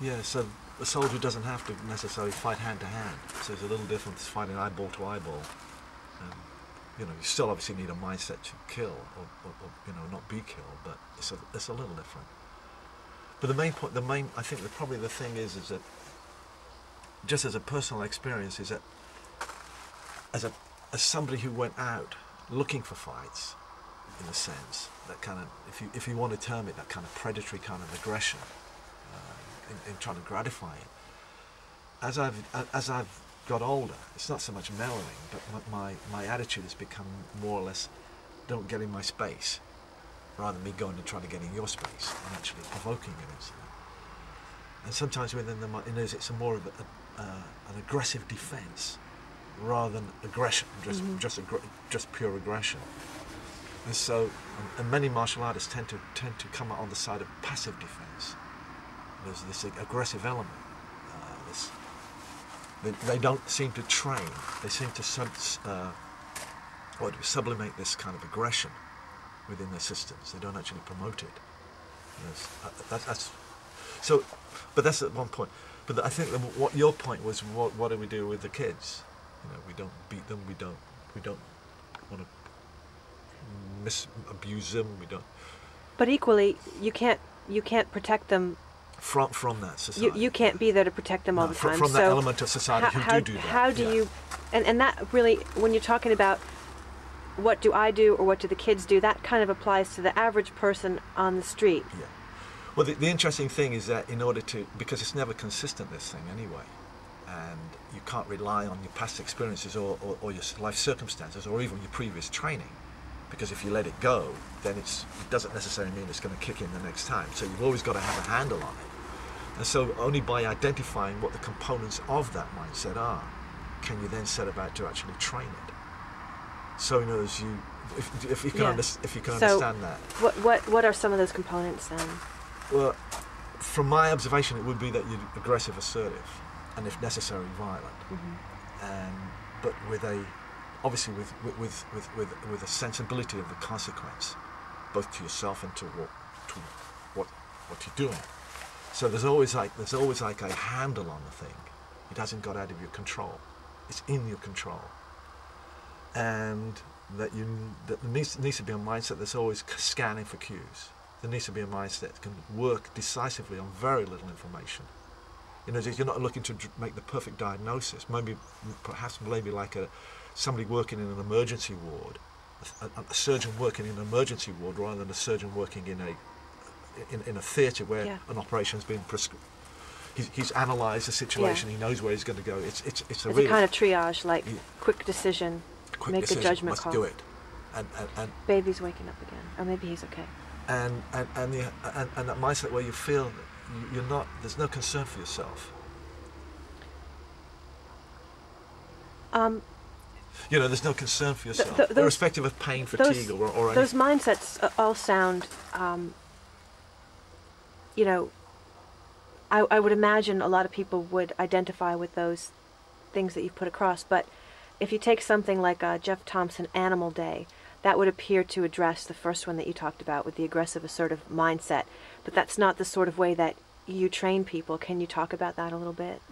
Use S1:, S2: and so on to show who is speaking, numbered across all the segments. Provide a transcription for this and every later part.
S1: Yeah, so a soldier doesn't have to necessarily fight hand to hand. So there's a little difference fighting eyeball to eyeball. You know, you still obviously need a mindset to kill, or you know, not be killed, but it's a little different. But the main point, I think that probably the thing is that, just as a personal experience, is that as somebody who went out looking for fights, in a sense, that kind of, if you want to term it, that kind of predatory kind of aggression, in trying to gratify it. As I've got older, it's not so much mellowing, but my attitude has become more or less, don't get in my space, rather than me going and trying to get in your space and actually provoking an incident. And sometimes within it's a more of an aggressive defense rather than aggression, just pure aggression. And so, and many martial artists tend to come out on the side of passive defense. There's this aggressive element. They don't seem to train. They seem to sublimate this kind of aggression within their systems. They don't actually promote it. That's so. But that's at one point. But I think what your point was, what do we do with the kids? You know, we don't beat them. We don't want to abuse them. We don't.
S2: But equally, you can't protect them.
S1: From that society.
S2: You can't be there to protect them all the time.
S1: From that element of society who do that.
S2: How do you, and that really, when you're talking about what do I do or what do the kids do, that kind of applies to the average person on the street.
S1: Yeah. Well, the interesting thing is that in order to, because it's never consistent, this thing anyway, and you can't rely on your past experiences or your life circumstances or even your previous training, because if you let it go, then it doesn't necessarily mean it's going to kick in the next time. So you've always got to have a handle on it. And so only by identifying what the components of that mindset are, can you then set about to actually train it. So in other words, if you can understand that.
S2: What are some of those components then?
S1: Well, from my observation, it would be that you're aggressive, assertive, and if necessary, violent. Mm-hmm. But with obviously with a sensibility of the consequence, both to yourself and to what you're doing. So there's always like a handle on the thing. It hasn't got out of your control. It's in your control. And that there needs to be a mindset that's always scanning for cues. There needs to be a mindset that can work decisively on very little information. You know, you're not looking to make the perfect diagnosis. Perhaps like somebody working in an emergency ward, a surgeon working in an emergency ward rather than a surgeon working in a theatre where an operation's been prescribed. He's analysed the situation. He knows where he's going to go. It's a
S2: kind of triage, like quick decision. Make a judgment call.
S1: Let's do it. And
S2: baby's waking up again, or maybe he's okay.
S1: And that mindset where you feel that you're not. There's no concern for yourself. You know, there's no concern for yourself, irrespective of pain, fatigue, or anything.
S2: Those mindsets all sound. You know, I would imagine a lot of people would identify with those things that you've put across, but if you take something like Jeff Thompson Animal Day, that would appear to address the first one that you talked about with the aggressive, assertive mindset, but that's not the sort of way that you train people. Can you talk about that a little bit?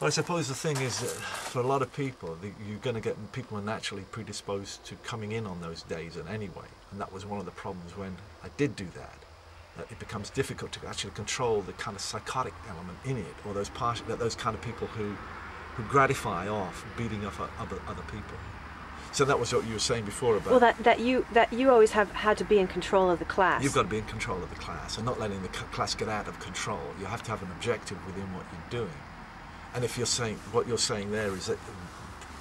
S1: Well, I suppose the thing is that for a lot of people, you're going to get people are naturally predisposed to coming in on those days anyway, and that was one of the problems when I did do that. It becomes difficult to actually control the kind of psychotic element in it, or those kind of people who gratify off beating up other people. So that was what you were saying before about.
S2: Well, that you always have had to be in control of the class.
S1: You've got to be in control of the class and not letting the class get out of control. You have to have an objective within what you're doing. And if you're saying what you're saying there is that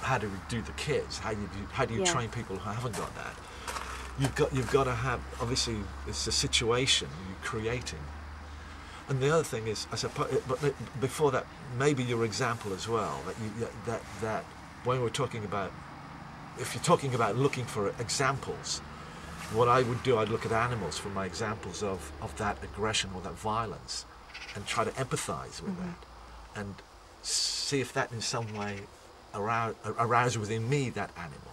S1: how do we do the kids? How do you train people who haven't got that? You've got to have, obviously it's a situation you're creating. And the other thing is, I suppose, but before that, maybe your example as well, that when we're talking about, if you're talking about looking for examples, what I would do, I'd look at animals for my examples of that aggression or that violence and try to empathize with that and see if that in some way arouse within me that animal.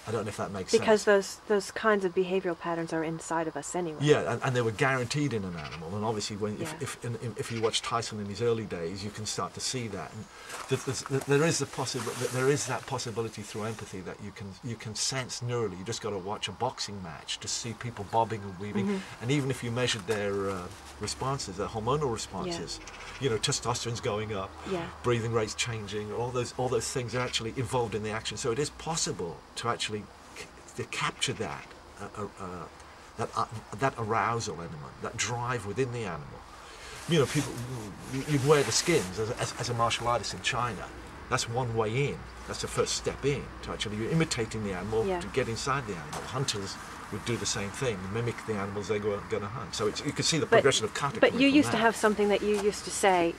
S1: I don't know if that makes sense.
S2: Because those kinds of behavioral patterns are inside of us anyway.
S1: Yeah, and they were guaranteed in an animal. And obviously, when
S2: Yeah.
S1: if you watch Tyson in his early days, you can start to see that. And there is that possibility through empathy that you can sense neurally. You just got to watch a boxing match to see people bobbing and weaving. And even if you measured their responses, their hormonal responses, you know, testosterone's going up,
S2: Yeah.
S1: breathing rates changing, all those things are actually involved in the action. So it is possible to actually to capture that that arousal element, that drive within the animal. You know, people, you wear the skins as a martial artist in China. That's one way in. That's the first step in to actually imitating the animal,
S2: Yeah.
S1: to get inside the animal. Hunters would do the same thing, mimic the animals they were going to hunt. So you can see the progression of kata.
S2: But you
S1: coming
S2: used
S1: from
S2: to
S1: that.
S2: have something that you used to say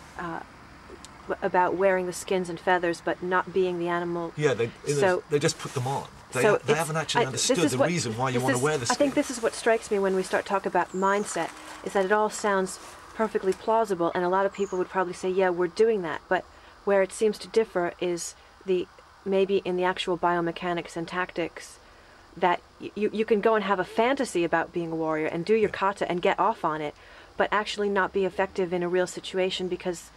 S2: about wearing the skins and feathers, but not being the animal.
S1: Yeah,
S2: So-
S1: they just put them on. They
S2: it's-
S1: haven't actually
S2: this
S1: understood
S2: is
S1: the
S2: what-
S1: reason why you
S2: this
S1: want to
S2: is-
S1: wear the
S2: I
S1: skin.
S2: think this is what strikes me when we start talking about mindset, is that it all sounds perfectly plausible, and a lot of people would probably say, yeah, we're doing that. But where it seems to differ is maybe in the actual biomechanics and tactics, that you can go and have a fantasy about being a warrior and do your kata and get off on it, but actually not be effective in a real situation because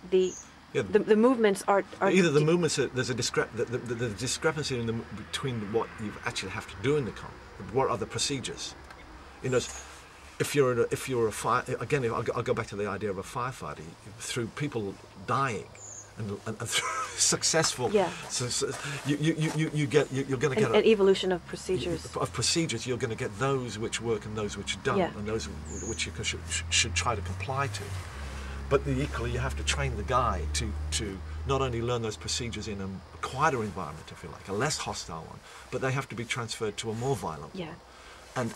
S2: the movements are
S1: Either the movements, there's a the discrepancy between what you actually have to do in the comp. What are the procedures? You know, if you're a fire, again, I'll go back to the idea of a firefighter. Through people dying and through successful,
S2: Yeah.
S1: so you're going to get
S2: an evolution of procedures.
S1: You're going to get those which work and those which don't,
S2: Yeah.
S1: and those which you should try to comply to. But equally, you have to train the guy to not only learn those procedures in a quieter environment, if you like, a less hostile one, but they have to be transferred to a more violent
S2: Yeah.
S1: one.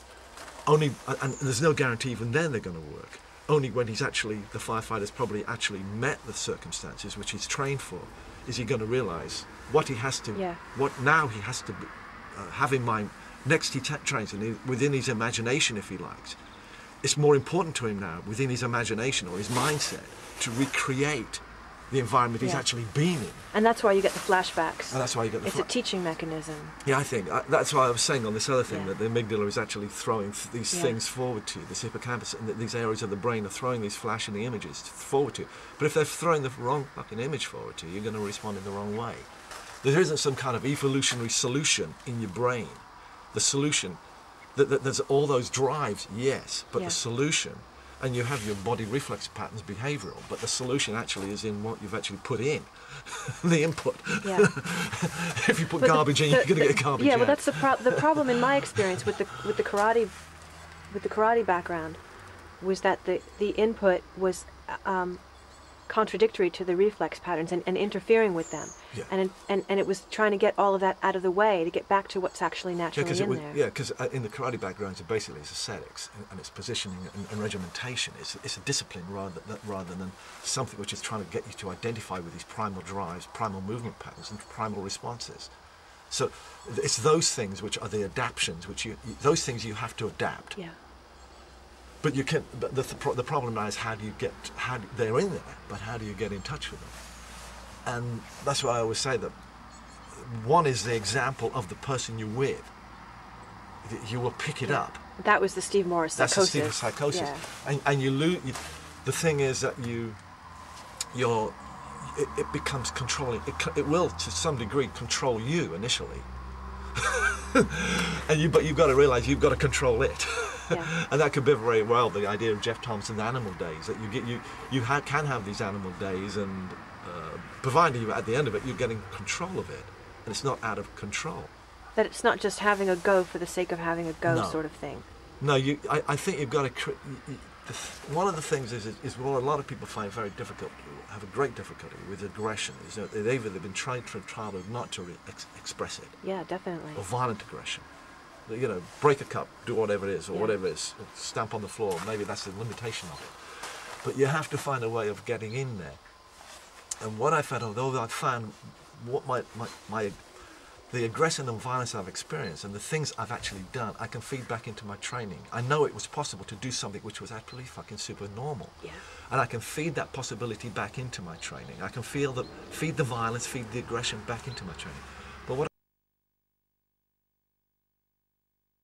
S1: And there's no guarantee even then they're going to work. Only when the firefighter's probably actually met the circumstances which he's trained for, is he going to realise what he has to, what now he has to have in mind next he trains, and within his imagination, if he likes. It's more important to him now, within his imagination or his mindset, to recreate the environment he's actually been in.
S2: And that's why you get the flashbacks.
S1: And that's why you get the
S2: It's a teaching mechanism.
S1: Yeah, I think that's why I was saying on this other thing,
S2: Yeah.
S1: that the amygdala is actually throwing these
S2: Yeah.
S1: things forward to you. This hippocampus and these areas of the brain are throwing these flashing images forward to you. But if they're throwing the wrong fucking image forward to you, you're going to respond in the wrong way. There isn't some kind of evolutionary solution in your brain. The solution, there's all those drives, yes, but
S2: Yeah.
S1: the solution, and you have your body reflex patterns, behavioural, but the solution actually is in what you've actually put in, the input.
S2: Yeah.
S1: If you put
S2: But
S1: garbage in, you're going to get garbage
S2: Yeah,
S1: out.
S2: well, that's the problem in my experience with the karate background, was that the input was contradictory to the reflex patterns and interfering with them.
S1: Yeah.
S2: And it was trying to get all of that out of the way to get back to what's actually naturally in there.
S1: Yeah, because in the karate background, so basically it's aesthetics and it's positioning and regimentation. It's a discipline rather than something which is trying to get you to identify with these primal drives, primal movement patterns, and primal responses. So it's those things which are the adaptions, those things you have to adapt.
S2: Yeah.
S1: But you can. But the problem now is they're in there, but how do you get in touch with them? And that's why I always say that one is the example of the person you're with. You will pick it up.
S2: That was the Steve Morris
S1: That's
S2: psychosis.
S1: the Steve psychosis.
S2: Yeah.
S1: And you lose. The thing is that it becomes controlling. It will to some degree control you initially. But you've got to realise you've got to control it.
S2: Yeah.
S1: And that could be very well the idea of Jeff Thompson's animal days, that can have these animal days, and providing you at the end of it you're getting control of it, and it's not out of control.
S2: That it's not just having a go for the sake of having a go,
S1: No.
S2: sort of thing.
S1: No, I think you've got to. One of the things is what a lot of people find very difficult, have a great difficulty with aggression, is that they've been trained from childhood not to express it,
S2: Yeah, definitely.
S1: or violent aggression. You know, break a cup, do whatever it is, or
S2: Yeah.
S1: whatever it is, stamp on the floor. Maybe that's the limitation of it. But you have to find a way of getting in there. And what I found, although I found what the aggression and violence I've experienced and the things I've actually done, I can feed back into my training. I know it was possible to do something which was actually fucking super normal.
S2: Yeah.
S1: And I can feed that possibility back into my training. I can feed the violence, feed the aggression back into my training.